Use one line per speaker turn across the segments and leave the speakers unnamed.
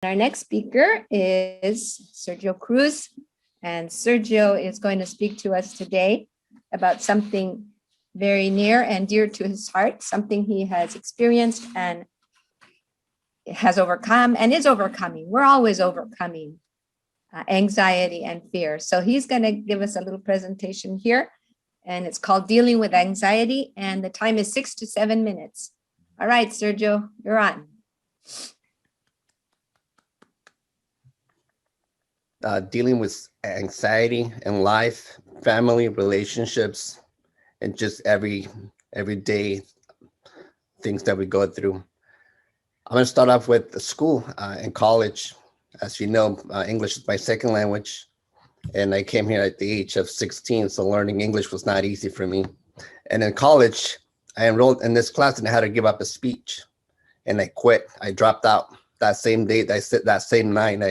Our next speaker is Sergio Cruz, and Sergio is going to speak to us today about something very near and dear to his heart, something he has experienced and has overcome and is overcoming. We're always overcoming anxiety and fear. So he's going to give us a little presentation here, and it's called Dealing with Anxiety, and the time is 6 to 7 minutes. All right, Sergio, you're on.
Dealing with anxiety in life, family, relationships, and just everyday things that we go through. I'm going to start off with school and college. As you know, English is my second language, and I came here at the age of 16, so learning English was not easy for me. And in college, I enrolled in this class and I had to give up a speech, and I quit. I dropped out that same day. That same night,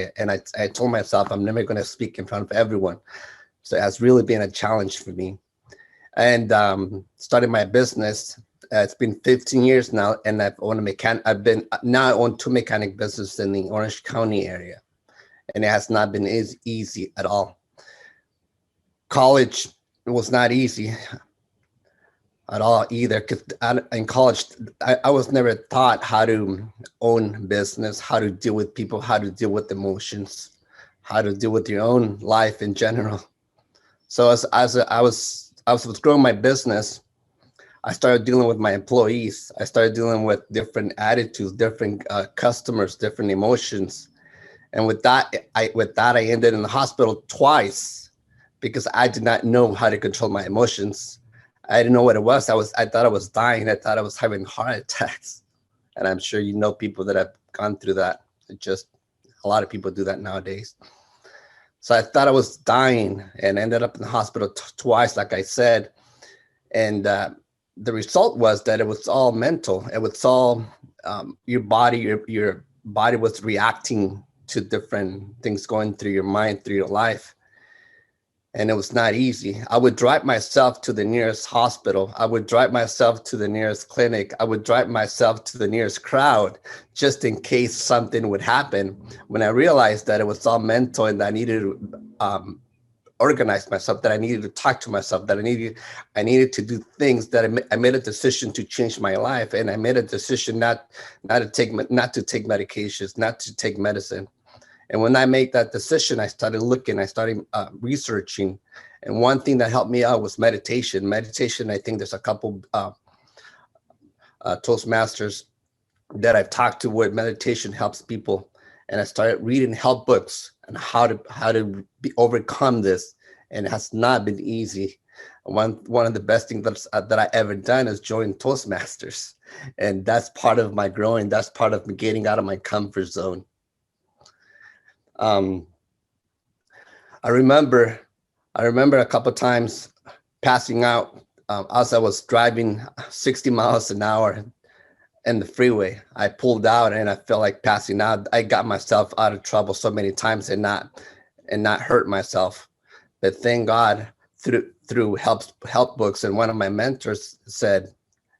I told myself I'm never going to speak in front of everyone. So it has really been a challenge for me. And started my business. It's been 15 years now, and I've owned I own 2 mechanic businesses in the Orange County area, and it has not been as easy at all. College was not easy at all either, because in college, I was never taught how to own business, how to deal with people, how to deal with emotions, how to deal with your own life in general. So as I was growing my business, I started dealing with my employees. I started dealing with different attitudes, different customers, different emotions. And with that, I ended in the hospital twice because I did not know how to control my emotions. I didn't know what it was. I thought I was dying. I thought I was having heart attacks. And I'm sure you know people that have gone through that. A lot of people do that nowadays. So I thought I was dying and ended up in the hospital twice, like I said. And the result was that it was all mental. It was all your body was reacting to different things going through your mind, through your life. And it was not easy. I would drive myself to the nearest hospital. I would drive myself to the nearest clinic. I would drive myself to the nearest crowd just in case something would happen. When I realized that it was all mental and that I needed to organize myself, that I needed to talk to myself, that I needed to do things, that I made a decision to change my life. And I made a decision not to take medications, not to take medicine. And when I made that decision, I started looking, I started researching. And one thing that helped me out was meditation. Meditation, I think there's a couple Toastmasters that I've talked to where meditation helps people. And I started reading help books on how to overcome this. And it has not been easy. One of the best things that I ever done is join Toastmasters. And that's part of my growing. That's part of me getting out of my comfort zone. I remember a couple of times passing out as I was driving 60 miles an hour in the freeway. I pulled out and I felt like passing out. I got myself out of trouble so many times and not hurt myself. But thank God through help books, and one of my mentors said,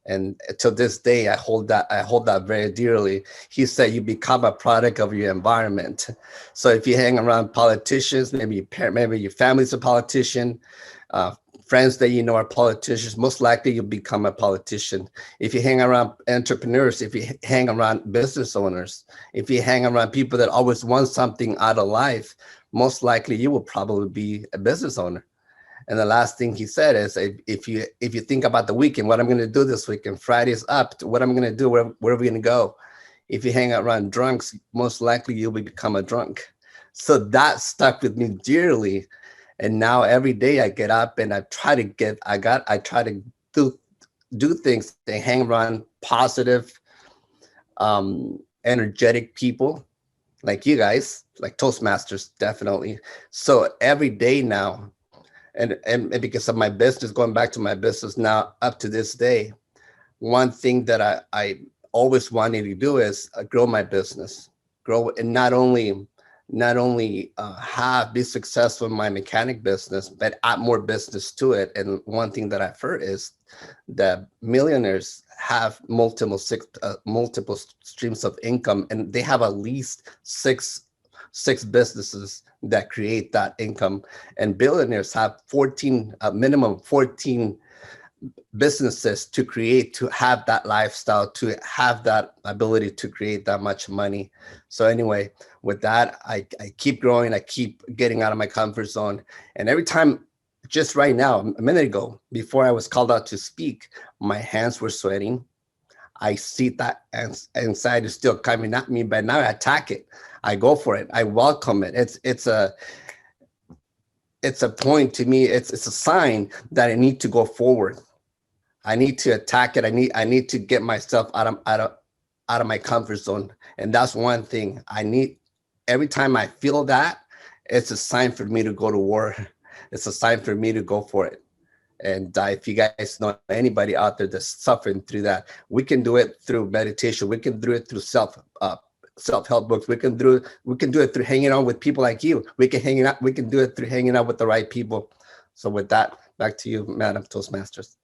and to this day, I hold that very dearly. He said, you become a product of your environment. So if you hang around politicians, maybe your family's a politician, friends that you know are politicians, most likely you'll become a politician. If you hang around entrepreneurs, if you hang around business owners, if you hang around people that always want something out of life, most likely you will probably be a business owner. And the last thing he said is, if you think about the weekend, what I'm going to do this weekend, Friday's up, what I'm going to do, where are we going to go? If you hang out around drunks, most likely you'll become a drunk. So that stuck with me dearly. And now every day I get up and I try to do things. They hang around positive, energetic people like you guys, like Toastmasters, definitely. So every day now, and because of my business, going back to my business now up to this day, one thing that I always wanted to do is grow my business, grow, and not only not only be successful in my mechanic business, but add more business to it. And one thing that I've heard is that millionaires have multiple streams of income, and they have at least six businesses that create that income. And billionaires have 14, minimum 14 businesses to have that lifestyle, to have that ability to create that much money. So anyway, with that, I keep growing, I keep getting out of my comfort zone. And every time, just right now, a minute ago, before I was called out to speak, my hands were sweating. I see that anxiety still coming at me, but now I attack it. I go for it. I welcome it. It's a point to me. It's a sign that I need to go forward. I need to attack it. I need to get myself out of my comfort zone. And that's one thing I need. Every time I feel that, it's a sign for me to go to war. It's a sign for me to go for it. And if you guys know anybody out there that's suffering through that, we can do it through meditation. We can do it through self-help books. We can do it through hanging out with people like you. We can do it through hanging out with the right people. So with that, back to you, Madam Toastmasters.